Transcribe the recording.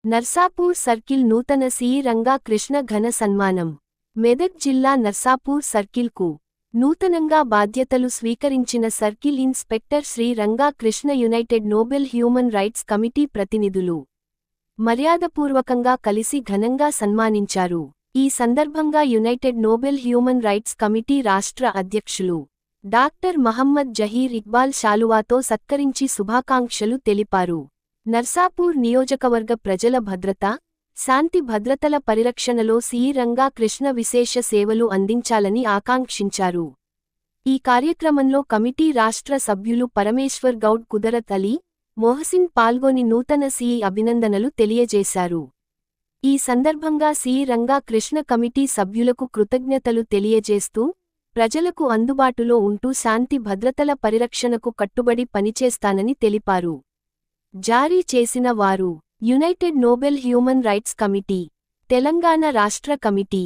Narsapur circle నూతన CI Ranga Krishna ఘన సన్మానం. మెదక్ జిల్లా నర్సాపూర్ సర్కిల్కు నూతనంగా బాధ్యతలు స్వీకరించిన circle inspector Shri Ranga Krishna United Nobel Human Rights Committee ప్రతినిధులు మర్యాదపూర్వకంగా కలిసి ఘనంగా సన్మానించారు. ఈ సందర్భంగా United Nobel Human Rights Committee రాష్ట్ర అధ్యక్షులు డాక్టర్ మహమ్మద్ జహీర్ ఇక్బాల్ శాలువాతో సత్కరించి శుభాకాంక్షలు తెలిపారు. నర్సాపూర్ నియోజకవర్గ ప్రజల భద్రత, శాంతి భద్రతల పరిరక్షణలో సిఇ రంగా కృష్ణ విశేష సేవలు అందించాలని ఆకాంక్షించారు. ఈ కార్యక్రమంలో కమిటీ రాష్ట్ర సభ్యులు పరమేశ్వర్ గౌడ్, కుదరత్ అలీ, మొహసిన్ పాల్గొని నూతన సిఇ అభినందనలు తెలియజేశారు. ఈ సందర్భంగా సిఇ రంగా కృష్ణ కమిటీ సభ్యులకు కృతజ్ఞతలు తెలియజేస్తూ, ప్రజలకు అందుబాటులో ఉంటూ శాంతి భద్రతల పరిరక్షణకు కట్టుబడి పనిచేస్తానని తెలిపారు. జారీ చేసిన వారు United Nobel Human Rights committee, Telangana రాష్ట్ర కమిటీ.